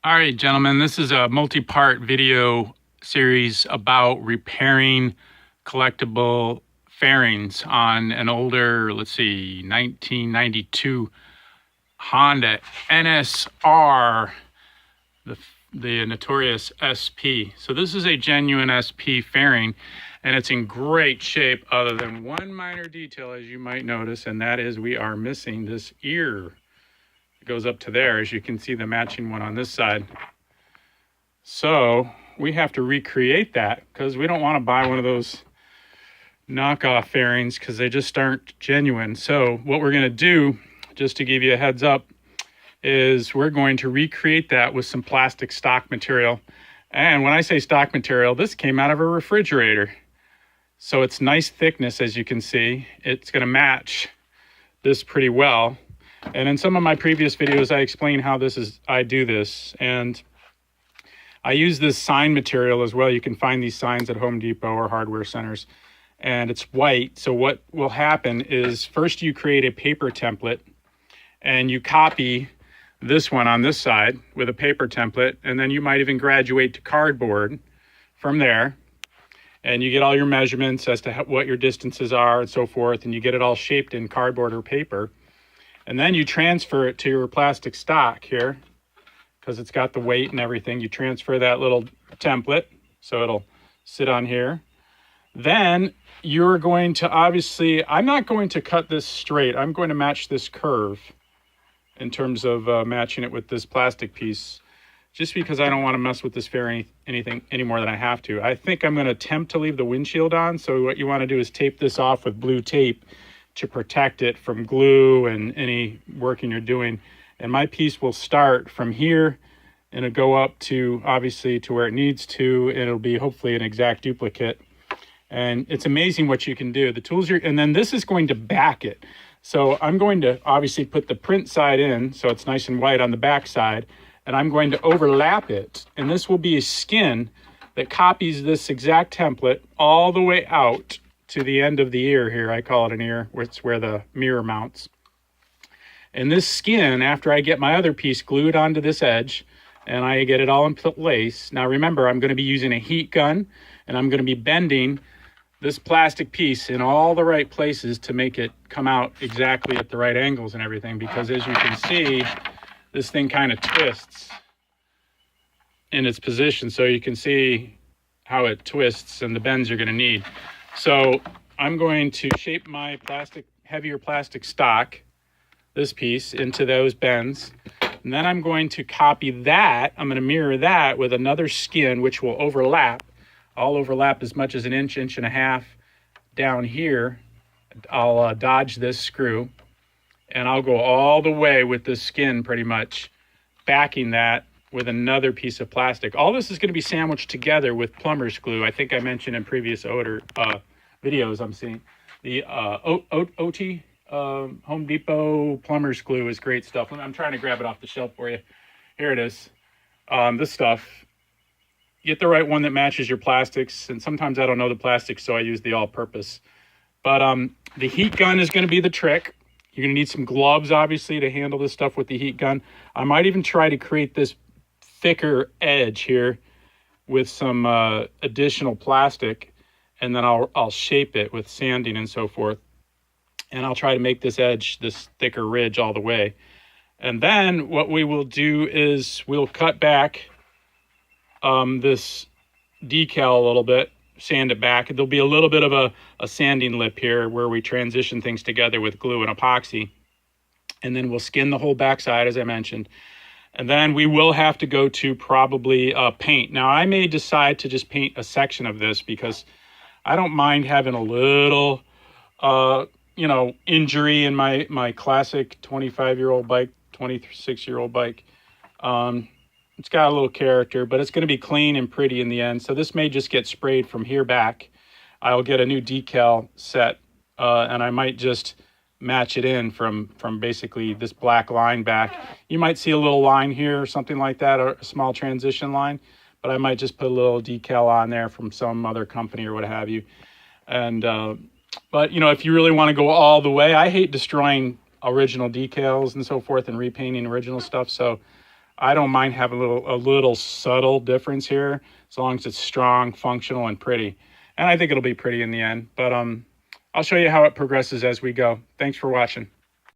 All right, gentlemen, this is a multi-part video series about repairing collectible fairings on an older, 1992 Honda NSR, the notorious SP. So this is a genuine SP fairing, and it's in great shape other than one minor detail, as you might notice, and that is we are missing this ear. Goes up to there, as you can see the matching one on this side. So we have to recreate that because we don't want to buy one of those knockoff fairings because they just aren't genuine. So what we're going to do, just to give you a heads up, is we're going to recreate that with some plastic stock material. And when I say stock material, this came out of a refrigerator. So it's nice thickness, as you can see. It's going to match this pretty well. And in some of my previous videos, I explain how I do this. And I use this sign material as well. You can find these signs at Home Depot or hardware centers. And it's white. So what will happen is first you create a paper template and you copy this one on this side with a paper template. And then you might even graduate to cardboard from there. And you get all your measurements as to what your distances are and so forth. And you get it all shaped in cardboard or paper. And then you transfer it to your plastic stock here because it's got the weight and everything. You transfer that little template so it'll sit on here. Then you're going to I'm not going to cut this straight. I'm going to match this curve in terms of matching it with this plastic piece, just because I don't want to mess with this fairing anything any more than I have to. I think I'm going to attempt to leave the windshield on. So what you want to do is tape this off with blue tape to protect it from glue and any working you're doing. And my piece will start from here and it'll go up to, obviously, to where it needs to, and it'll be hopefully an exact duplicate. And it's amazing what you can do. The tools and then this is going to back it. So I'm going to obviously put the print side in so it's nice and white on the back side, and I'm going to overlap it. And this will be a skin that copies this exact template all the way out to the end of the ear here. I call it an ear, where it's where the mirror mounts. And this skin, after I get my other piece glued onto this edge and I get it all in place. Now remember, I'm going to be using a heat gun and I'm going to be bending this plastic piece in all the right places to make it come out exactly at the right angles and everything, because as you can see, this thing kind of twists in its position. So you can see how it twists and the bends you're going to need. So I'm going to shape my heavier plastic stock, this piece, into those bends. And then I'm going to copy that. I'm going to mirror that with another skin, which will overlap. I'll overlap as much as an inch, inch and a half down here. I'll dodge this screw. And I'll go all the way with this skin pretty much, backing that with another piece of plastic. All this is going to be sandwiched together with plumber's glue. I think I mentioned in previous videos I'm seeing. The OT, Home Depot plumber's glue is great stuff. I'm trying to grab it off the shelf for you. Here it is. This stuff. Get the right one that matches your plastics. And sometimes I don't know the plastics, so I use the all-purpose. But the heat gun is going to be the trick. You're going to need some gloves, obviously, to handle this stuff with the heat gun. I might even try to create this thicker edge here with some additional plastic, and then I'll shape it with sanding and so forth. And I'll try to make this edge, this thicker ridge all the way. And then what we will do is we'll cut back this decal a little bit, sand it back. There'll be a little bit of a sanding lip here where we transition things together with glue and epoxy. And then we'll skin the whole backside, as I mentioned. And then we will have to go to probably paint. Now, I may decide to just paint a section of this because I don't mind having a little, injury in my classic 25-year-old bike, 26-year-old bike. It's got a little character, but it's going to be clean and pretty in the end. So this may just get sprayed from here back. I'll get a new decal set, and I might just match it in from basically this black line back. You might see a little line here or something like that, or a small transition line, but I might just put a little decal on there from some other company or what have you. And but if you really want to go all the way, I hate destroying original decals and so forth and repainting original stuff. So I don't mind having a little subtle difference here, as long as it's strong, functional, and pretty. And I think it'll be pretty in the end. But I'll show you how it progresses as we go. Thanks for watching.